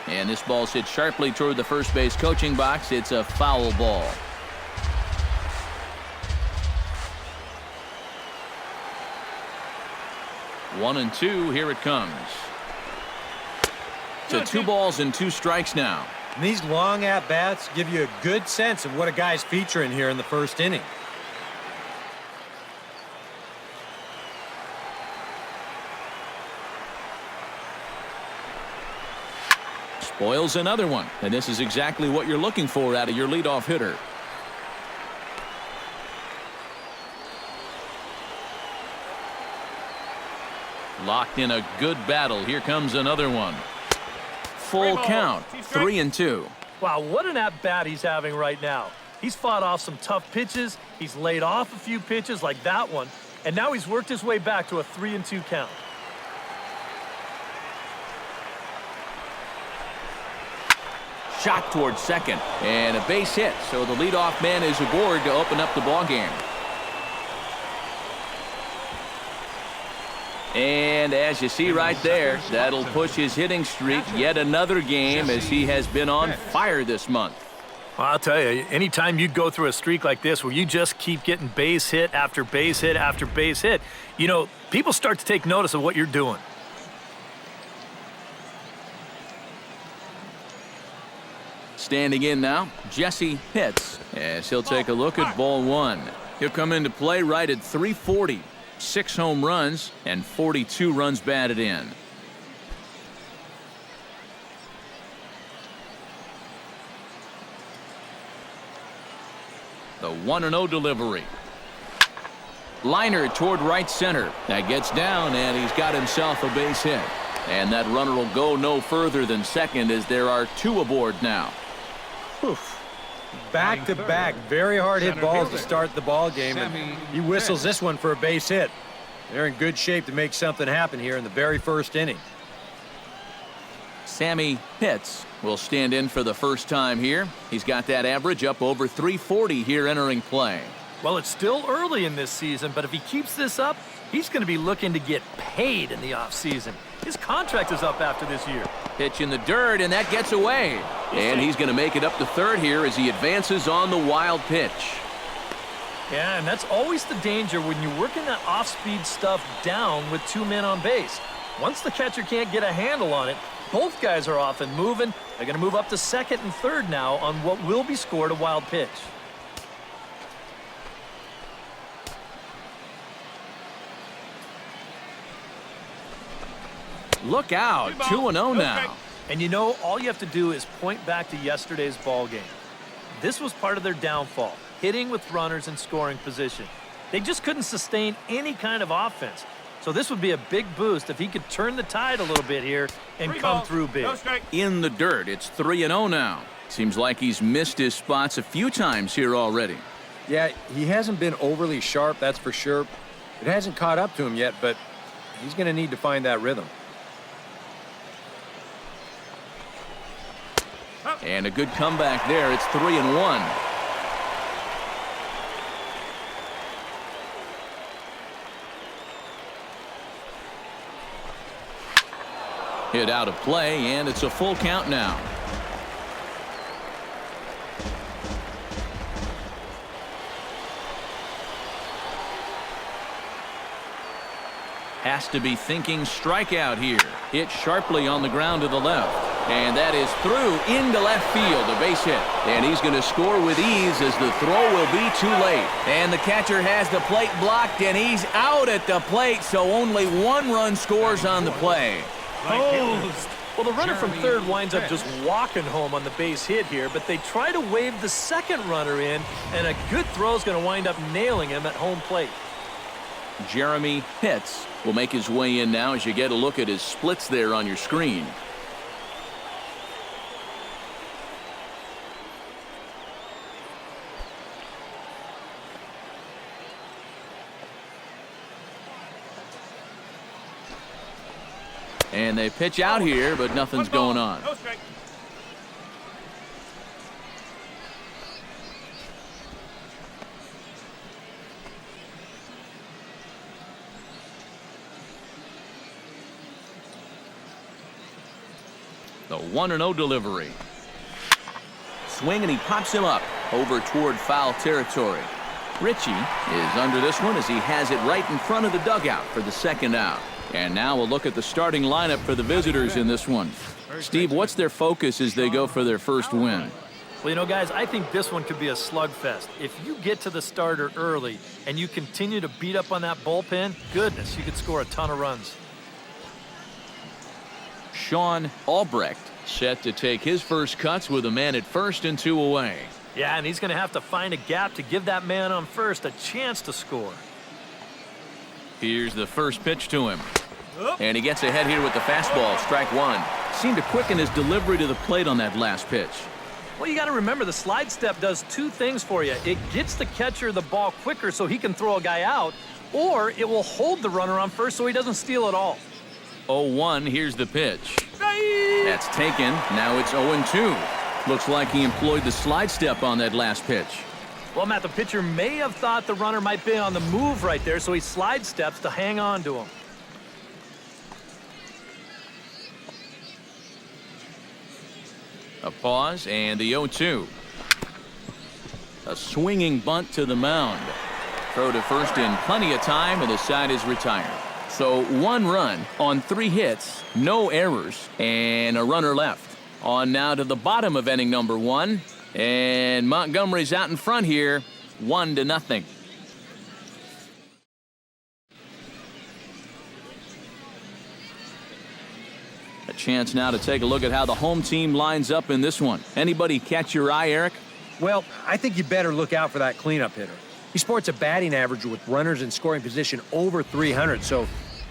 And this ball's hit sharply toward the first base coaching box. It's a foul ball. One and two. Here it comes. So 2 balls and 2 strikes now. And these long at-bats give you a good sense of what a guy's featuring here in the first inning. Spoils another one, and this is exactly what you're looking for out of your leadoff hitter. Locked in a good battle. Here comes another one. Full count, 3 and 2. Wow, what an at-bat he's having right now. He's fought off some tough pitches. He's laid off a few pitches like that one, and now he's worked his way back to a 3 and 2 count. Shot towards second, and a base hit, so the leadoff man is aboard to open up the ballgame. And as you see right there, that'll push his hitting streak yet another game, as he has been on fire this month. Well, I'll tell you, anytime you go through a streak like this where you just keep getting base hit after base hit after base hit, you know, people start to take notice of what you're doing. Standing in now, Jesse Pitts, as he'll take a look at ball 1. He'll come into play right at .340. 6 home runs and 42 runs batted in. The 1-0 delivery. Liner toward right center. That gets down, and he's got himself a base hit. And that runner will go no further than second, as there are 2 aboard now. Oof. Back-to-back, very hard-hit balls to start the ball game, and he whistles this one for a base hit. They're in good shape to make something happen here in the very first inning. Sammy Pitts will stand in for the first time here. He's got that average up over .340 here entering play. Well, it's still early in this season, but if he keeps this up, he's going to be looking to get paid in the offseason. His contract is up after this year. Pitch in the dirt, and that gets away. And he's going to make it up to third here as he advances on the wild pitch. Yeah, and that's always the danger when you're working that off-speed stuff down with 2 men on base. Once the catcher can't get a handle on it, both guys are off and moving. They're going to move up to second and third now on what will be scored a wild pitch. Look out, 2-0 now. And you know, all you have to do is point back to yesterday's ball game. This was part of their downfall, hitting with runners in scoring position. They just couldn't sustain any kind of offense. So this would be a big boost if he could turn the tide a little bit here and come through big. In the dirt, it's 3-0 now. Seems like he's missed his spots a few times here already. Yeah, he hasn't been overly sharp, that's for sure. It hasn't caught up to him yet, but he's going to need to find that rhythm. And a good comeback there. It's 3-1. Hit out of play, and it's a full count now. Has to be thinking strikeout here. Hit sharply on the ground to the left. And that is through into left field, a base hit. And he's going to score with ease as the throw will be too late. And the catcher has the plate blocked, and he's out at the plate, so only 1 run scores on the play. Well, the runner from third winds up just walking home on the base hit here, but they try to wave the second runner in, and a good throw is going to wind up nailing him at home plate. Jeremy Pitts will make his way in now as you get a look at his splits there on your screen. And they pitch out here, but nothing's going on. The 1-0 delivery. Swing, and he pops him up over toward foul territory. Richie is under this one as he has it right in front of the dugout for the second out. And now we'll look at the starting lineup for the visitors in this one. Steve, what's their focus as they go for their first win? Well, you know, guys, I think this one could be a slugfest. If you get to the starter early and you continue to beat up on that bullpen, goodness, you could score a ton of runs. Sean Albrecht set to take his first cuts with a man at first and 2 away. Yeah, and he's going to have to find a gap to give that man on first a chance to score. Here's the first pitch to him. And he gets ahead here with the fastball, strike one. Seemed to quicken his delivery to the plate on that last pitch. Well, you got to remember the slide step does two things for you. It gets the catcher the ball quicker so he can throw a guy out, or it will hold the runner on first so he doesn't steal it all. 0-1, here's the pitch. That's taken. Now it's 0-2. Looks like he employed the slide step on that last pitch. Well, Matt, the pitcher may have thought the runner might be on the move right there, so he slide steps to hang on to him. A pause and the 0-2. A swinging bunt to the mound. Throw to first in plenty of time, and the side is retired. So 1 run on 3 hits, no errors, and a runner left. On now to the bottom of inning number 1, and Montgomery's out in front here, 1-0. A chance now to take a look at how the home team lines up in this one. Anybody catch your eye, Eric? Well, I think you better look out for that cleanup hitter. He sports a batting average with runners in scoring position over 300, so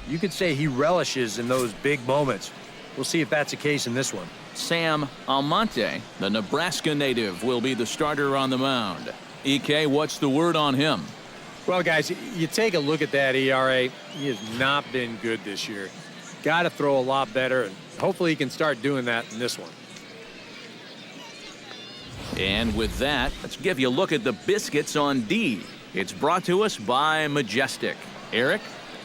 you could say he relishes in those big moments. We'll see if that's the case in this one. Sam Almonte, the Nebraska native, will be the starter on the mound. EK, what's the word on him? Well, guys, you take a look at that ERA. He has not been good this year. Got to throw a lot better, and hopefully he can start doing that in this one. And with that, let's give you a look at the biscuits on D. It's brought to us by Majestic. Eric?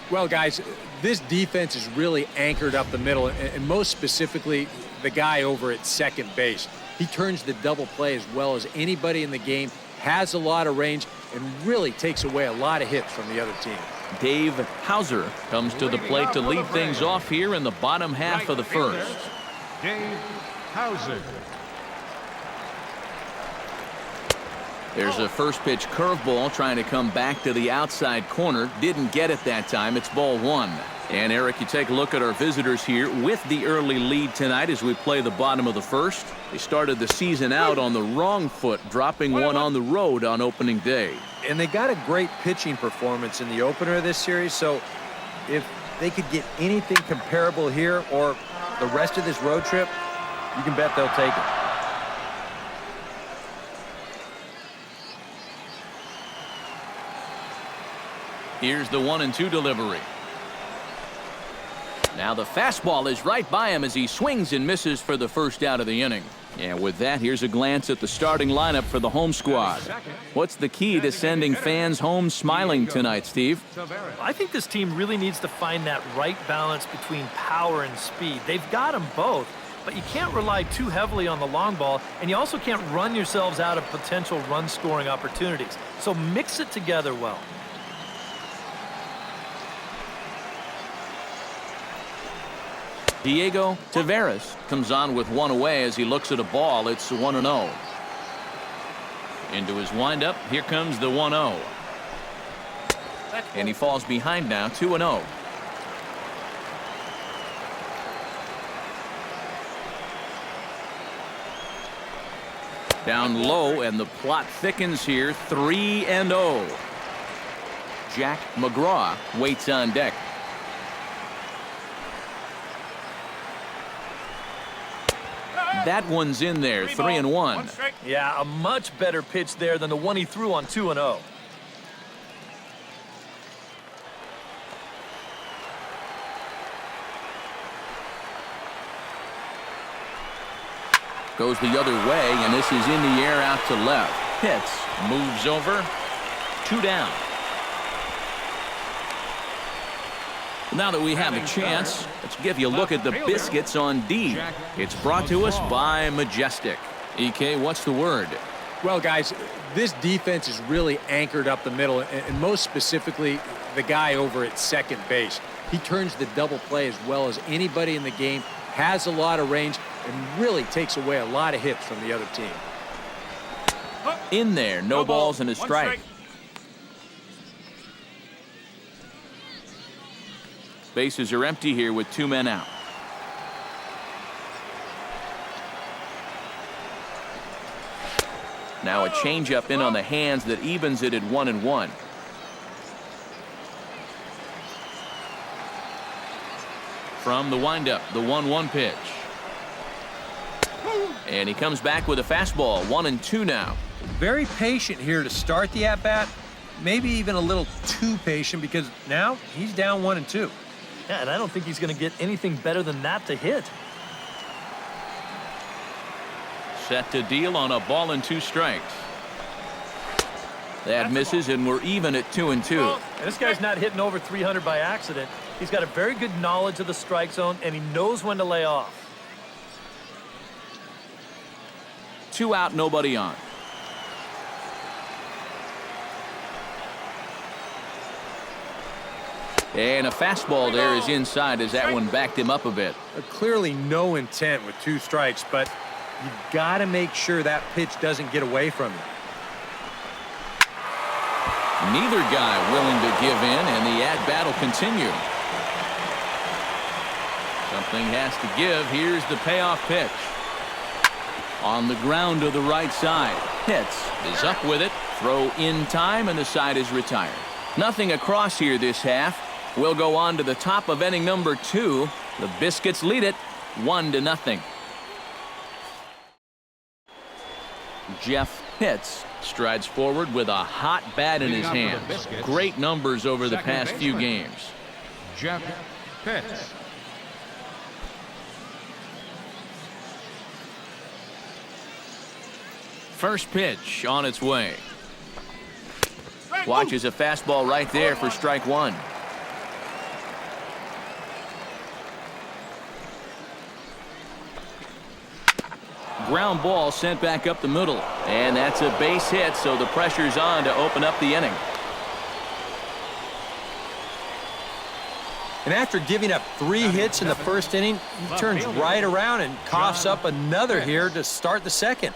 Well, guys, this defense is really anchored up the middle, and most specifically, the guy over at second base. He turns the double play as well as anybody in the game, has a lot of range, and really takes away a lot of hits from the other team. Dave Hauser comes to the plate to lead things off here in the bottom half of the first. Dave Hauser. There's a first pitch curveball trying to come back to the outside corner. Didn't get it that time. It's ball 1. And Eric, you take a look at our visitors here with the early lead tonight as we play the bottom of the first. They started the season out on the wrong foot, dropping one on the road on opening day. And they got a great pitching performance in the opener of this series, so if they could get anything comparable here or the rest of this road trip, you can bet they'll take it. Here's the 1-2 delivery. Now the fastball is right by him as he swings and misses for the first out of the inning. And with that, here's a glance at the starting lineup for the home squad. What's the key to sending fans home smiling tonight, Steve? I think this team really needs to find that right balance between power and speed. They've got them both, but you can't rely too heavily on the long ball, and you also can't run yourselves out of potential run-scoring opportunities. So mix it together well. Diego Taveras comes on with 1 away as he looks at a ball. It's 1-0. Into his windup, here comes the 1-0. And he falls behind now, 2-0. Down low, and the plot thickens here, 3-0. Jack McGraw waits on deck. That one's in there, 3-1. Yeah, a much better pitch there than the one he threw on 2-0. Goes the other way, and this is in the air out to left. Hits, moves over, 2 down. Now that we have a chance, let's give you a look at the biscuits on D. It's brought to us by Majestic. EK, what's the word? Well, guys, this defense is really anchored up the middle, and most specifically, the guy over at second base. He turns the double play as well as anybody in the game, has a lot of range, and really takes away a lot of hits from the other team. In there, no balls and a strike. Bases are empty here with 2 men out. Now a changeup in on the hands that evens it at 1-1. From the windup, the 1-1 pitch. And he comes back with a fastball, 1-2 now. Very patient here to start the at-bat. Maybe even a little too patient because now he's down 1-2. Yeah, and I don't think he's going to get anything better than that to hit. Set to deal on a ball and 2 strikes. That misses, and we're even at 2-2. And this guy's not hitting over 300 by accident. He's got a very good knowledge of the strike zone, and he knows when to lay off. 2 out, nobody on. And a fastball there is inside as that one backed him up a bit. Clearly no intent with 2 strikes, but you've got to make sure that pitch doesn't get away from you. Neither guy willing to give in, and the at-bat will continue. Something has to give. Here's the payoff pitch. On the ground to the right side. Hits. Is up with it. Throw in time, and the side is retired. Nothing across here this half. We'll go on to the top of inning number 2. The Biscuits lead it 1-0. Jeff Pitts strides forward with a hot bat in his hands. Great numbers over the past few games. Jeff Pitts. First pitch on its way. Watches a fastball right there for strike 1. Ground ball sent back up the middle, and that's a base hit, so the pressure's on to open up the inning. And after giving up 3 hits in the first inning, he turns right around and coughs up another here to start the second.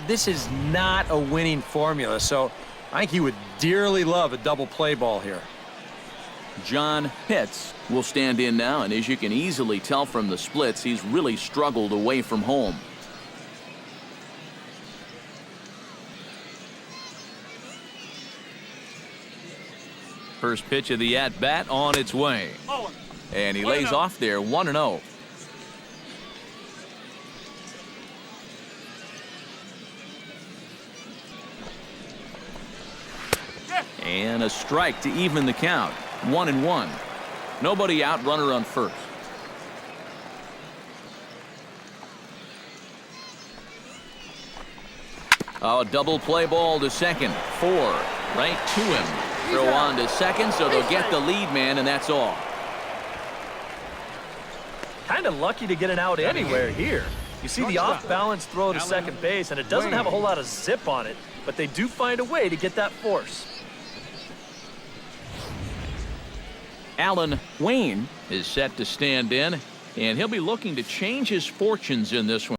This is not a winning formula, so I think he would dearly love a double play ball here. John Pitts will stand in now, and as you can easily tell from the splits, he's really struggled away from home. First pitch of the at-bat on its way. And he lays off there, 1-0. And a strike to even the count. 1-1. Nobody out, runner on first. Oh, double play ball to second. 4. Right to him. Throw on to second, so they'll get the lead man, and that's all. Kind of lucky to get an out anywhere here. You see the off-balance throw to second base, and it doesn't have a whole lot of zip on it, but they do find a way to get that force. Alan Wayne is set to stand in, and he'll be looking to change his fortunes in this one.